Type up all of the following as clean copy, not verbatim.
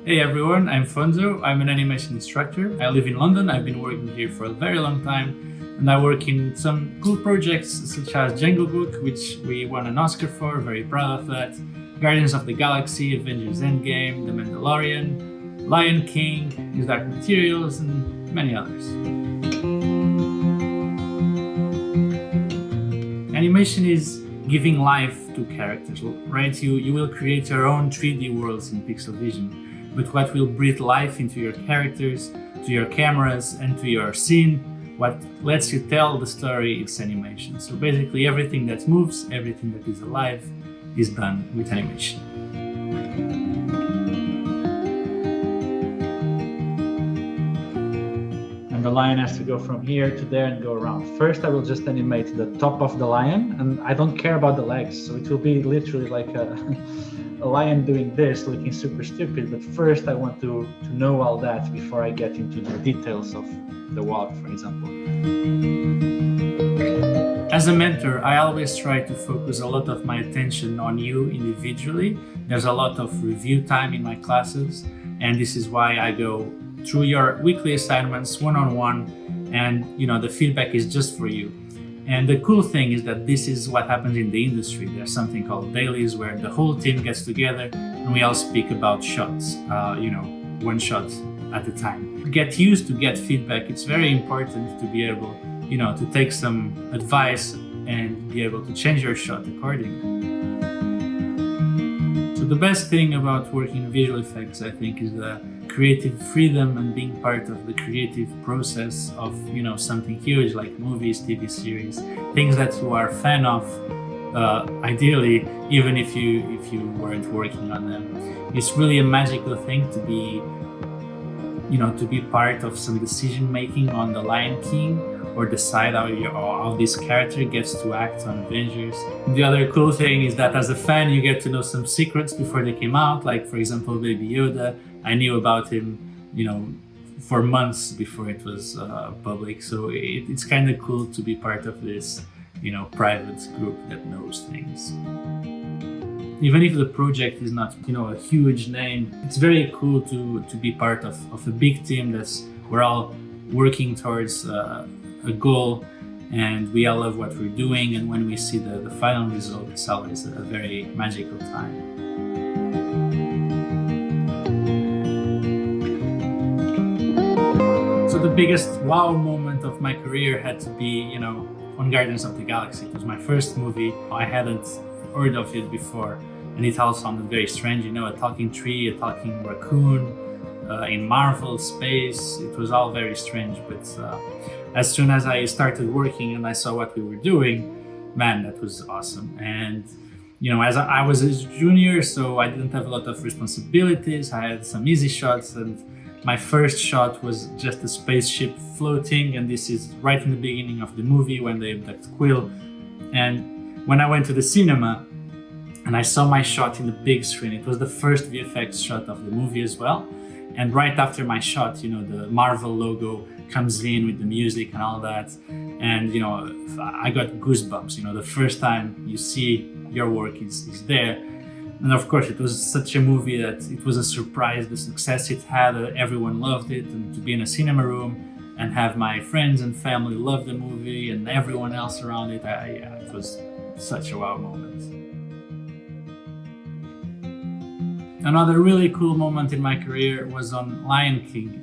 Hey everyone, I'm Fonzo. I'm an animation instructor. I live in London. I've been working here for a very long time, and I work in some cool projects such as Jungle Book, which we won an Oscar for, very proud of that, Guardians of the Galaxy, Avengers Endgame, The Mandalorian, Lion King, His Dark Materials, and many others. Animation is giving life to characters, right? You will create your own 3D worlds in PIXL VISN. But what will breathe life into your characters, to your cameras, and to your scene, what lets you tell the story, it's animation. So basically everything that moves, everything that is alive, is done with animation. And the lion has to go from here to there and go around. First, I will just animate the top of the lion, and I don't care about the legs. So it will be literally like a lion doing this, looking super stupid, but first I want to know all that before I get into the details of the walk, for example. As a mentor, I always try to focus a lot of my attention on you individually. There's a lot of review time in my classes, and this is why I go through your weekly assignments one-on-one, and the feedback is just for you. And the cool thing is that this is what happens in the industry. There's something called dailies where the whole team gets together and we all speak about shots, one shot at a time. Get used to get feedback. It's very important to be able, to take some advice and be able to change your shot accordingly. So the best thing about working in visual effects, I think, is the creative freedom and being part of the creative process of something huge like movies, TV series, things that you are a fan of, ideally, even if you weren't working on them. It's really a magical thing to be part of some decision making on the Lion King, or decide how this character gets to act on Avengers. The other cool thing is that as a fan, you get to know some secrets before they came out, like for example, Baby Yoda. I knew about him, for months before it was public. So it's kind of cool to be part of this, private group that knows things. Even if the project is not, a huge name, it's very cool to be part of a big team we're all working towards a goal, and we all love what we're doing. And when we see the final result, it's always a very magical time. So the biggest wow moment of my career had to be, on Guardians of the Galaxy. It was my first movie. I hadn't heard of it before, and it all sounded very strange, a talking tree, a talking raccoon, in Marvel space. It was all very strange, but as soon as I started working and I saw what we were doing, man, that was awesome. And as I was a junior, so I didn't have a lot of responsibilities. I had some easy shots, and my first shot was just a spaceship floating, and this is right in the beginning of the movie when they abduct Quill. And when I went to the cinema and I saw my shot in the big screen, it was the first VFX shot of the movie as well. And right after my shot, the Marvel logo comes in with the music and all that. And, I got goosebumps, the first time you see your work is there. And of course, it was such a movie that it was a surprise, the success it had, everyone loved it. And to be in a cinema room and have my friends and family love the movie and everyone else around it, it was such a wow moment. Another really cool moment in my career was on Lion King,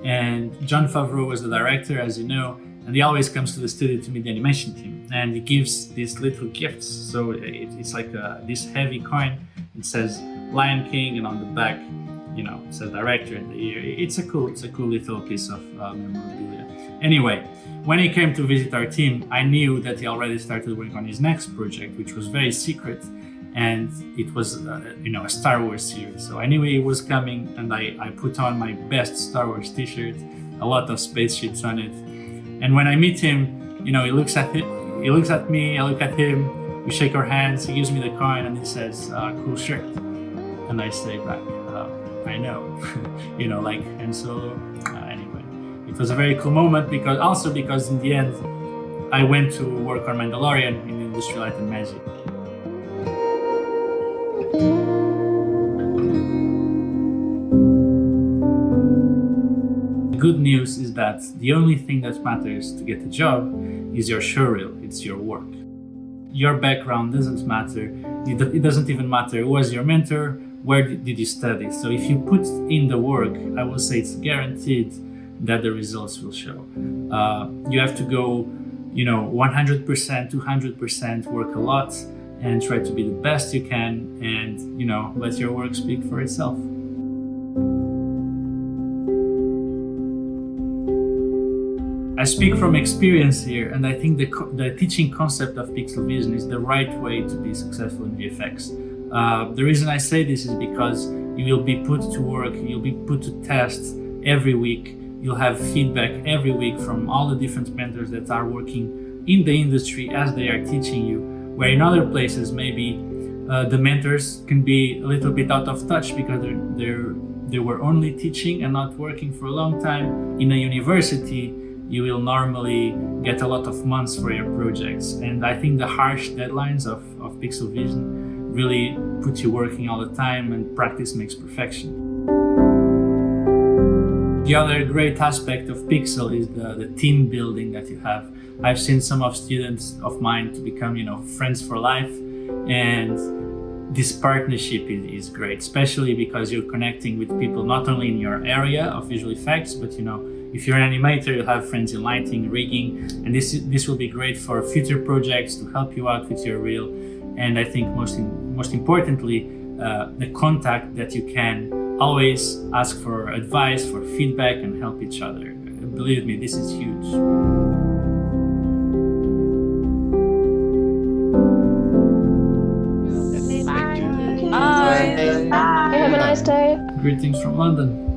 and Jon Favreau was the director, as you know, and he always comes to the studio to meet the animation team, and he gives these little gifts. So it's like this heavy coin. It says Lion King, and on the back, it says director in the ear. It's a cool little piece of memorabilia. Anyway, when he came to visit our team, I knew that he already started working on his next project, which was very secret. And it was, a Star Wars series. So I knew he was coming, and I put on my best Star Wars t-shirt, a lot of spaceships on it. And when I meet him, he looks at me, I look at him, we shake our hands, he gives me the coin, and he says, cool shirt. And I say back, I know, like Han Solo. Anyway, it was a very cool moment because in the end, I went to work on Mandalorian in Industrial Light and Magic. good news is that the only thing that matters to get a job is your showreel, it's your work. Your background doesn't matter. It doesn't even matter who was your mentor, where did you study. So if you put in the work, I will say it's guaranteed that the results will show. You have to go, 100%, 200%, work a lot, and try to be the best you can, and let your work speak for itself. I speak from experience here, and I think the teaching concept of PIXL VISN is the right way to be successful in VFX. The reason I say this is because you will be put to work, you'll be put to test every week, you'll have feedback every week from all the different mentors that are working in the industry as they are teaching you, where in other places maybe the mentors can be a little bit out of touch because they were only teaching and not working for a long time. In a university, you will normally get a lot of months for your projects. And I think the harsh deadlines of PIXL VISN really put you working all the time, and practice makes perfection. The other great aspect of PIXL is the team building that you have. I've seen some of students of mine to become, friends for life. And this partnership is great, especially because you're connecting with people not only in your area of visual effects, but if you're an animator, you'll have friends in lighting, rigging, and this will be great for future projects to help you out with your reel. And I think most importantly, the contact that you can always ask for advice, for feedback, and help each other. Believe me, this is huge. Bye. Bye. Have a nice day. Greetings from London.